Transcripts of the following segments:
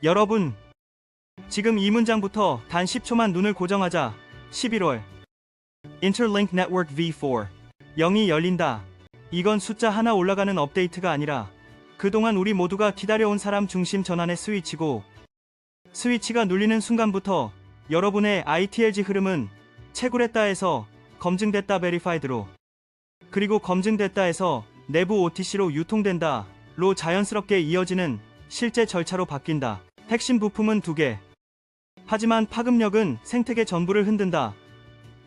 여러분, 지금 이 문장부터 단 10초만 눈을 고정하자. 11월 Interlink Network v4 0이 열린다. 이건 숫자 하나 올라가는 업데이트가 아니라 그동안 우리 모두가 기다려온 사람 중심 전환의 스위치고, 스위치가 눌리는 순간부터 여러분의 ITLG 흐름은 채굴했다에서 검증됐다 verified로, 그리고 검증됐다에서 내부 OTC로 유통된다로 자연스럽게 이어지는 실제 절차로 바뀐다. 핵심 부품은 2개. 하지만 파급력은 생태계 전부를 흔든다.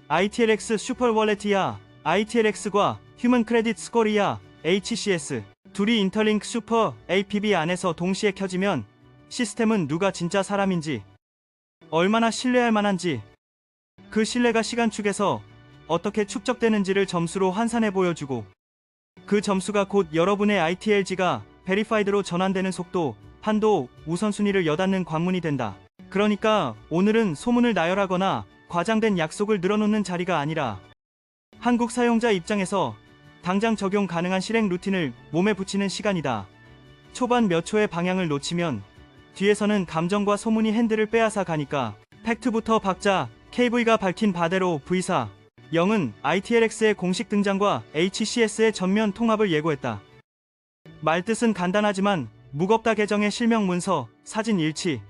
ITLX 슈퍼월렛이야 ITLX과 휴먼 크레딧 스코어이야 HCS 둘이 인터링크 슈퍼 APB 안에서 동시에 켜지면 시스템은 누가 진짜 사람인지, 얼마나 신뢰할 만한지, 그 신뢰가 시간축에서 어떻게 축적되는지를 점수로 환산해 보여주고, 그 점수가 곧 여러분의 ITLG가 베리파이드로 전환되는 속도, 한도, 우선순위를 여닫는 관문이 된다. 그러니까 오늘은 소문을 나열하거나 과장된 약속을 늘어놓는 자리가 아니라 한국 사용자 입장에서 당장 적용 가능한 실행 루틴을 몸에 붙이는 시간이다. 초반 몇 초의 방향을 놓치면 뒤에서는 감정과 소문이 핸들을 빼앗아 가니까 팩트부터 박자. KV가 밝힌 바대로 V4 0은 ITLX의 공식 등장과 HCS의 전면 통합을 예고했다. 말뜻은 간단하지만 무겁다. 계정의 실명 문서, 사진 일치,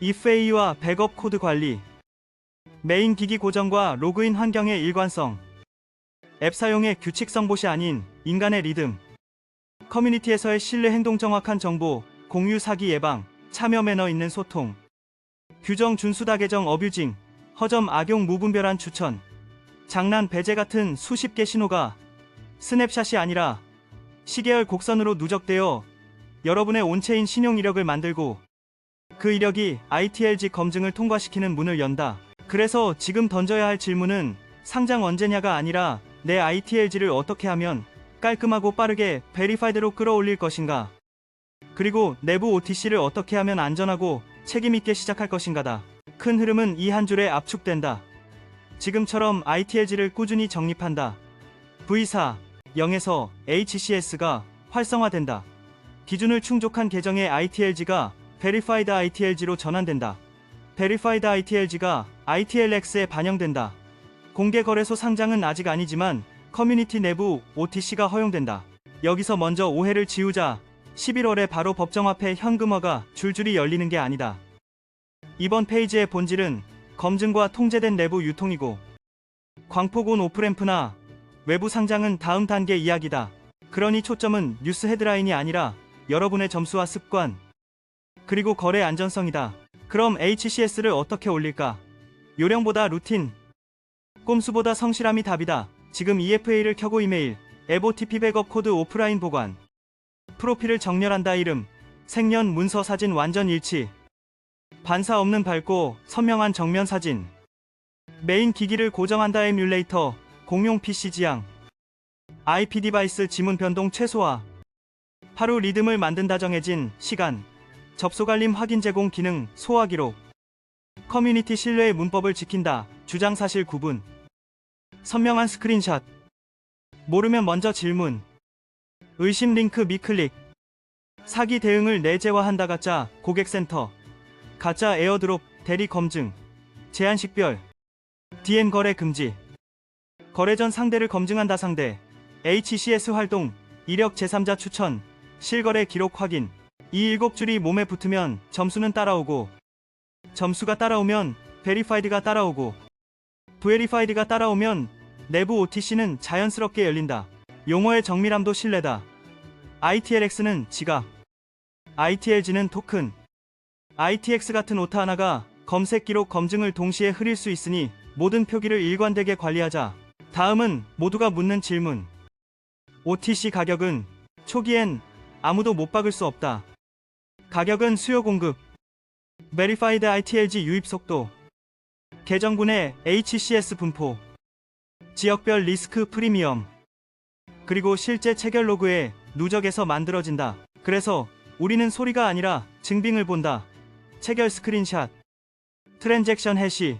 IFA와 백업 코드 관리, 메인 기기 고정과 로그인 환경의 일관성, 앱 사용의 규칙성 봇이 아닌 인간의 리듬, 커뮤니티에서의 신뢰 행동 정확한 정보, 공유 사기 예방, 참여 매너 있는 소통, 규정 준수다. 계정 어뷰징, 허점 악용 무분별한 추천, 장난 배제 같은 수십 개 신호가 스냅샷이 아니라 시계열 곡선으로 누적되어 여러분의 온체인 신용 이력을 만들고, 그 이력이 ITLG 검증을 통과시키는 문을 연다. 그래서 지금 던져야 할 질문은 상장 언제냐가 아니라 내 ITLG를 어떻게 하면 깔끔하고 빠르게 베리파이드로 끌어올릴 것인가, 그리고 내부 OTC를 어떻게 하면 안전하고 책임있게 시작할 것인가다. 큰 흐름은 이 한 줄에 압축된다. 지금처럼 ITLG를 꾸준히 정립한다. V4 0에서 HCS가 활성화된다. 기준을 충족한 계정의 ITLG가 Verified ITLG로 전환된다. Verified ITLG가 ITLX에 반영된다. 공개 거래소 상장은 아직 아니지만 커뮤니티 내부 OTC가 허용된다. 여기서 먼저 오해를 지우자. 11월에 바로 법정 앞에 현금화가 줄줄이 열리는 게 아니다. 이번 페이지의 본질은 검증과 통제된 내부 유통이고, 광폭 온 오프램프나 외부 상장은 다음 단계 이야기다. 그러니 초점은 뉴스 헤드라인이 아니라 여러분의 점수와 습관, 그리고 거래 안전성이다. 그럼 HCS를 어떻게 올릴까? 요령보다 루틴, 꼼수보다 성실함이 답이다. 지금 EFA를 켜고 이메일, 앱 OTP 백업 코드 오프라인 보관, 프로필을 정렬한다. 이름, 생년, 문서, 사진 완전 일치, 반사 없는 밝고 선명한 정면 사진, 메인 기기를 고정한다. 에뮬레이터, 공용 PC 지향, IP 디바이스 지문 변동 최소화, 하루 리듬을 만든다. 정해진 시간, 접속 알림 확인 제공 기능, 소화 기록, 커뮤니티 신뢰의 문법을 지킨다. 주장 사실 구분, 선명한 스크린샷, 모르면 먼저 질문, 의심 링크 미클릭, 사기 대응을 내재화한다. 가짜 고객센터, 가짜 에어드롭, 대리 검증, 제한 식별, DM 거래 금지, 거래 전 상대를 검증한다. 상대, HCS 활동, 이력 제3자 추천, 실거래 기록 확인. 이 7줄이 몸에 붙으면 점수는 따라오고, 점수가 따라오면 베리파이드가 따라오고, 베리파이드가 따라오면 내부 OTC는 자연스럽게 열린다. 용어의 정밀함도 신뢰다. ITLX는 지갑, ITLG는 토큰, ITX 같은 오타 하나가 검색 기록 검증을 동시에 흐릴 수 있으니 모든 표기를 일관되게 관리하자. 다음은 모두가 묻는 질문. OTC 가격은 초기엔 아무도 못 박을 수 없다. 가격은 수요 공급, Verified ITLG 유입 속도, 계정군의 HCS 분포, 지역별 리스크 프리미엄, 그리고 실제 체결 로그의 누적에서 만들어진다. 그래서 우리는 소리가 아니라 증빙을 본다. 체결 스크린샷, 트랜잭션 해시,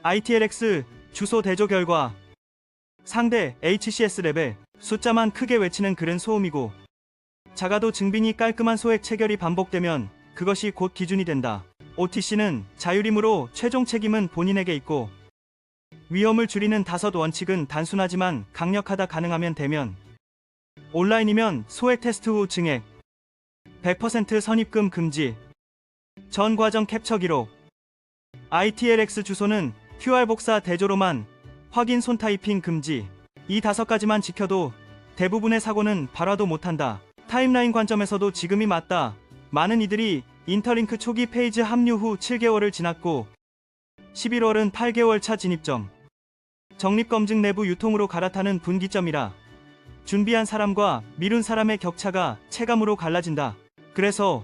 ITLX 주소 대조 결과, 상대 HCS 레벨, 숫자만 크게 외치는 글은 소음이고, 작아도 증빙이 깔끔한 소액 체결이 반복되면 그것이 곧 기준이 된다. OTC는 자율이므로 최종 책임은 본인에게 있고 위험을 줄이는 5원칙은 단순하지만 강력하다. 가능하면 대면 온라인이면 소액 테스트 후 증액 100% 선입금 금지 전 과정 캡처 기록 ITLX 주소는 QR 복사 대조로만 확인 손 타이핑 금지 이 5가지만 지켜도 대부분의 사고는 발화도 못한다. 타임라인 관점에서도 지금이 맞다. 많은 이들이 인터링크 초기 페이지 합류 후 7개월을 지났고 11월은 8개월 차 진입점 적립검증 내부 유통으로 갈아타는 분기점이라 준비한 사람과 미룬 사람의 격차가 체감으로 갈라진다. 그래서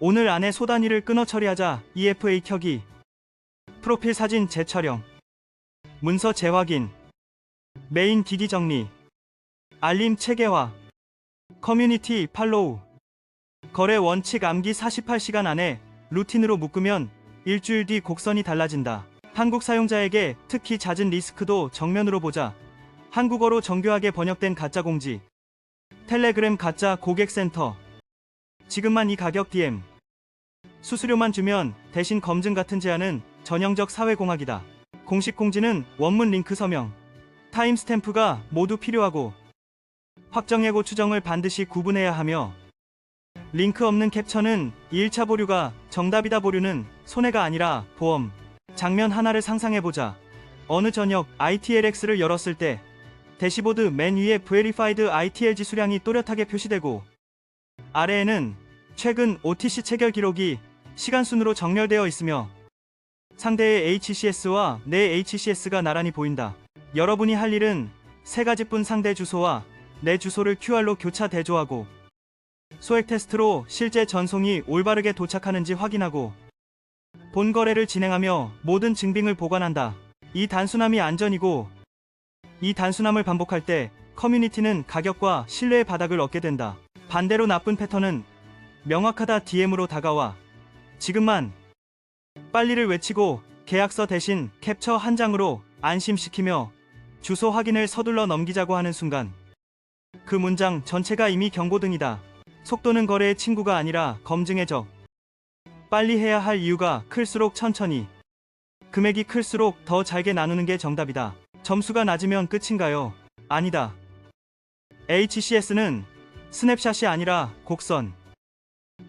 오늘 안에 소단위를 끊어 처리하자. EFA 켜기 프로필 사진 재촬영 문서 재확인 메인 기기 정리 알림 체계화 커뮤니티 팔로우 거래 원칙 암기 48시간 안에 루틴으로 묶으면 일주일 뒤 곡선이 달라진다. 한국 사용자에게 특히 잦은 리스크도 정면으로 보자. 한국어로 정교하게 번역된 가짜 공지 텔레그램 가짜 고객센터 지금만 이 가격 DM 수수료만 주면 대신 검증 같은 제안은 전형적 사회공학이다. 공식 공지는 원문 링크 서명 타임스탬프가 모두 필요하고 확정 예고 추정을 반드시 구분해야 하며 링크 없는 캡처는 2일차 보류가 정답이다. 보류는 손해가 아니라 보험. 장면 하나를 상상해보자. 어느 저녁 ITLX를 열었을 때 대시보드 맨 위에 Verified ITLG 수량이 또렷하게 표시되고 아래에는 최근 OTC 체결 기록이 시간순으로 정렬되어 있으며 상대의 HCS와 내 HCS가 나란히 보인다. 여러분이 할 일은 3가지뿐. 상대 주소와 내 주소를 QR로 교차 대조하고 소액 테스트로 실제 전송이 올바르게 도착하는지 확인하고 본 거래를 진행하며 모든 증빙을 보관한다. 이 단순함이 안전이고 이 단순함을 반복할 때 커뮤니티는 가격과 신뢰의 바닥을 얻게 된다. 반대로 나쁜 패턴은 명확하다. DM으로 다가와 지금만 빨리를 외치고 계약서 대신 캡처 한 장으로 안심시키며 주소 확인을 서둘러 넘기자고 하는 순간 그 문장 전체가 이미 경고등이다. 속도는 거래의 친구가 아니라 검증의 적. 빨리 해야 할 이유가 클수록 천천히 금액이 클수록 더 잘게 나누는 게 정답이다. 점수가 낮으면 끝인가요? 아니다. HCS는 스냅샷이 아니라 곡선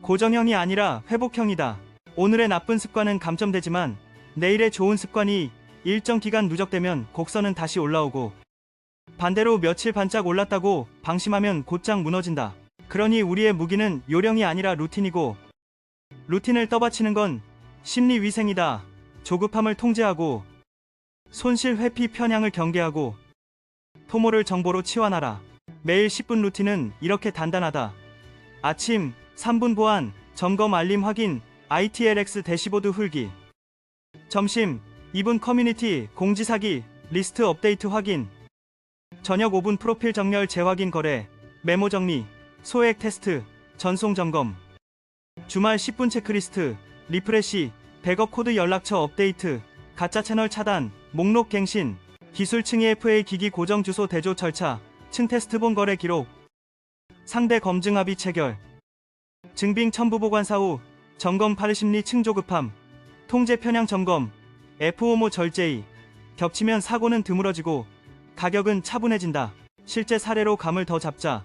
고정형이 아니라 회복형이다. 오늘의 나쁜 습관은 감점되지만 내일의 좋은 습관이 일정 기간 누적되면 곡선은 다시 올라오고 반대로 며칠 반짝 올랐다고 방심하면 곧장 무너진다. 그러니 우리의 무기는 요령이 아니라 루틴이고 루틴을 떠받치는 건 심리위생이다. 조급함을 통제하고 손실 회피 편향을 경계하고 토모를 정보로 치환하라. 매일 10분 루틴은 이렇게 단단하다. 아침 3분 보안 점검 알림 확인 ITLX 대시보드 훑기 점심 2분 커뮤니티 공지사기 리스트 업데이트 확인 저녁 5분 프로필 정렬 재확인 거래 메모 정리 소액 테스트 전송 점검 주말 10분 체크리스트 리프레시 백업 코드 연락처 업데이트 가짜 채널 차단 목록 갱신 기술층 EFA 기기 고정 주소 대조 절차 층 테스트 본 거래 기록 상대 검증 합의 체결 증빙 첨부 보관 사후 점검 파르심리 층 조급함 통제 편향 점검 FOMO 절제의 겹치면 사고는 드물어지고 가격은 차분해진다. 실제 사례로 감을 더 잡자.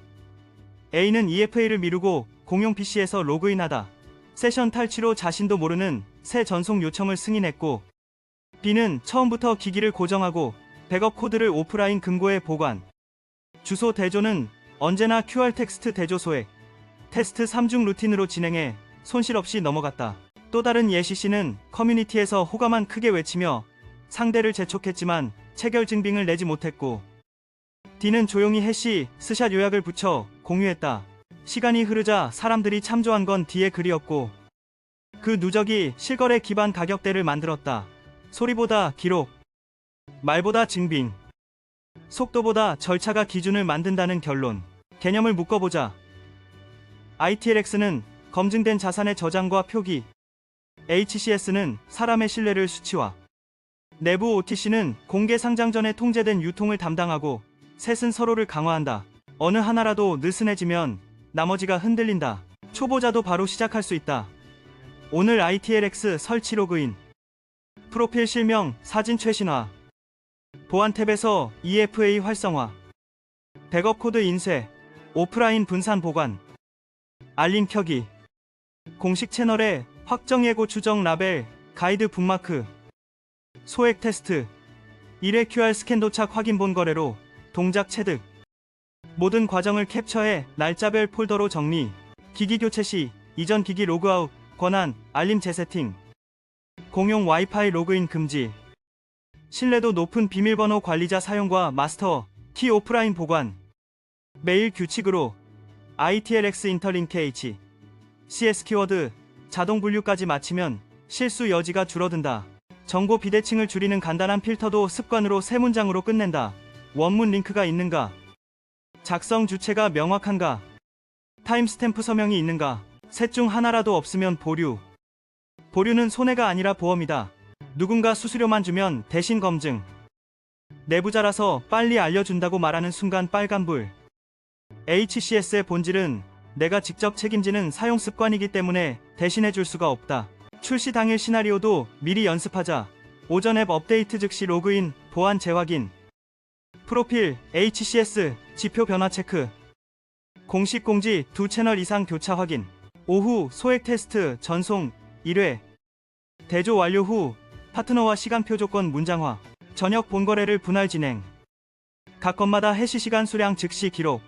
A는 EFA를 미루고 공용 PC에서 로그인하다. 세션 탈취로 자신도 모르는 새 전송 요청을 승인했고 B는 처음부터 기기를 고정하고 백업 코드를 오프라인 금고에 보관. 주소 대조는 언제나 QR 텍스트 대조 소액 테스트 3중 루틴으로 진행해 손실 없이 넘어갔다. 또 다른 예시 C는 커뮤니티에서 호감만 크게 외치며 상대를 재촉했지만 체결 증빙을 내지 못했고 D는 조용히 해시 스샷 요약을 붙여 공유했다. 시간이 흐르자 사람들이 참조한 건 D의 글이었고 그 누적이 실거래 기반 가격대를 만들었다. 소리보다 기록, 말보다 증빙, 속도보다 절차가 기준을 만든다는 결론. 개념을 묶어보자. ITLX는 검증된 자산의 저장과 표기, HCS는 사람의 신뢰를 수치화, 내부 OTC는 공개 상장 전에 통제된 유통을 담당하고 셋은 서로를 강화한다. 어느 하나라도 느슨해지면 나머지가 흔들린다. 초보자도 바로 시작할 수 있다. 오늘 ITLX 설치 로그인. 프로필 실명, 사진 최신화. 보안 탭에서 EFA 활성화. 백업 코드 인쇄. 오프라인 분산 보관. 알림 켜기. 공식 채널에 확정 예고 추정 라벨, 가이드 북마크. 소액 테스트. 1회 QR 스캔 도착 확인 본 거래로 동작 체득. 모든 과정을 캡처해 날짜별 폴더로 정리. 기기 교체 시 이전 기기 로그아웃, 권한, 알림 재세팅. 공용 와이파이 로그인 금지. 신뢰도 높은 비밀번호 관리자 사용과 마스터, 키 오프라인 보관. 매일 규칙으로 ITLX 인터링크 H, CS 키워드, 자동 분류까지 마치면 실수 여지가 줄어든다. 정보 비대칭을 줄이는 간단한 필터도 습관으로 세 문장으로 끝낸다. 원문 링크가 있는가? 작성 주체가 명확한가? 타임스탬프 서명이 있는가? 셋 중 하나라도 없으면 보류. 보류는 손해가 아니라 보험이다. 누군가 수수료만 주면 대신 검증. 내부자라서 빨리 알려준다고 말하는 순간 빨간불. HCS의 본질은 내가 직접 책임지는 사용 습관이기 때문에 대신해줄 수가 없다. 출시 당일 시나리오도 미리 연습하자. 오전 앱 업데이트 즉시 로그인, 보안 재확인. 프로필, HCS, 지표 변화 체크. 공식 공지 2채널 이상 교차 확인. 오후 소액 테스트 전송 1회. 대조 완료 후 파트너와 시간표 조건 문장화. 저녁 본거래를 분할 진행. 각 건마다 해시 시간 수량 즉시 기록.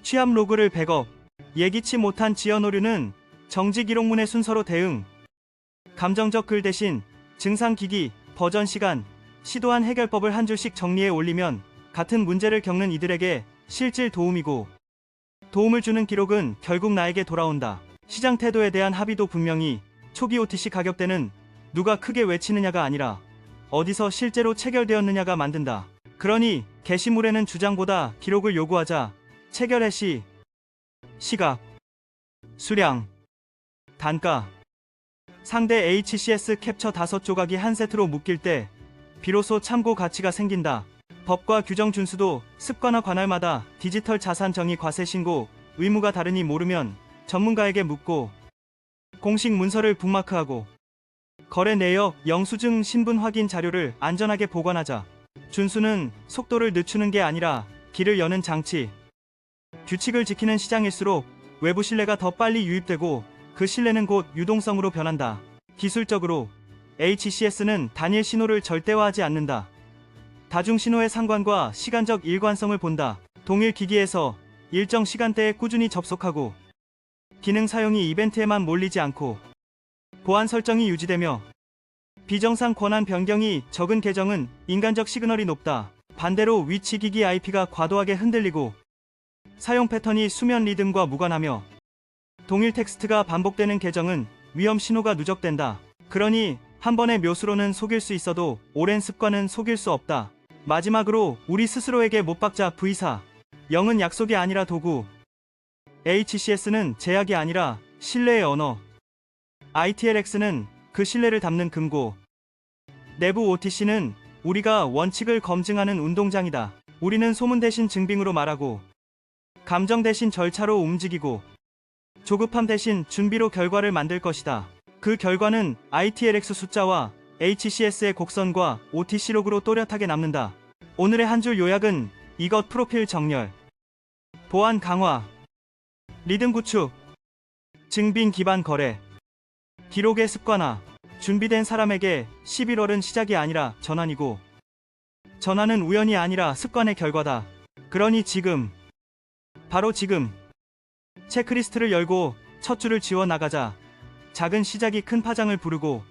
취합 로그를 백업. 예기치 못한 지연 오류는 정지 기록문의 순서로 대응. 감정적 글 대신 증상 기기, 버전 시간, 시도한 해결법을 한 줄씩 정리해 올리면 같은 문제를 겪는 이들에게 실질 도움이고, 도움을 주는 기록은 결국 나에게 돌아온다. 시장 태도에 대한 합의도 분명히 초기 OTC 가격대는 누가 크게 외치느냐가 아니라 어디서 실제로 체결되었느냐가 만든다. 그러니 게시물에는 주장보다 기록을 요구하자. 체결 해시, 시각, 수량, 단가. 상대 HCS 캡처 5조각이 한 세트로 묶일 때 비로소 참고 가치가 생긴다. 법과 규정 준수도 습관화 관할마다 디지털 자산 정의 과세 신고 의무가 다르니 모르면 전문가에게 묻고, 공식 문서를 북마크하고, 거래 내역, 영수증, 신분 확인 자료를 안전하게 보관하자. 준수는 속도를 늦추는 게 아니라 길을 여는 장치. 규칙을 지키는 시장일수록 외부 신뢰가 더 빨리 유입되고 그 신뢰는 곧 유동성으로 변한다. 기술적으로 HCS는 단일 신호를 절대화하지 않는다. 다중 신호의 상관과 시간적 일관성을 본다. 동일 기기에서 일정 시간대에 꾸준히 접속하고, 기능 사용이 이벤트에만 몰리지 않고, 보안 설정이 유지되며, 비정상 권한 변경이 적은 계정은 인간적 시그널이 높다. 반대로 위치 기기 IP가 과도하게 흔들리고 사용 패턴이 수면 리듬과 무관하며 동일 텍스트가 반복되는 계정은 위험 신호가 누적된다. 그러니 한 번의 묘수로는 속일 수 있어도 오랜 습관은 속일 수 없다. 마지막으로 우리 스스로에게 못 박자 V사. 0은 약속이 아니라 도구. HCS는 제약이 아니라 신뢰의 언어. ITLX는 그 신뢰를 담는 금고. 내부 OTC는 우리가 원칙을 검증하는 운동장이다. 우리는 소문 대신 증빙으로 말하고, 감정 대신 절차로 움직이고, 조급함 대신 준비로 결과를 만들 것이다. 그 결과는 ITLX 숫자와 HCS의 곡선과 OTC 로그로 또렷하게 남는다. 오늘의 한 줄 요약은 이것: 프로필 정렬, 보안 강화, 리듬 구축, 증빙 기반 거래, 기록의 습관화. 준비된 사람에게 11월은 시작이 아니라 전환이고, 전환은 우연이 아니라 습관의 결과다. 그러니 지금, 바로 지금 체크리스트를 열고 첫 줄을 지워 나가자. 작은 시작이 큰 파장을 부르고,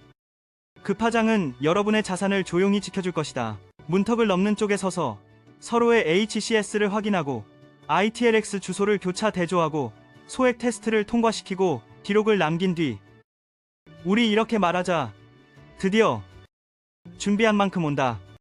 그 파장은 여러분의 자산을 조용히 지켜줄 것이다. 문턱을 넘는 쪽에 서서 서로의 HCS를 확인하고, ITLX 주소를 교차 대조하고, 소액 테스트를 통과시키고 기록을 남긴 뒤, 우리 이렇게 말하자. 드디어 준비한 만큼 온다.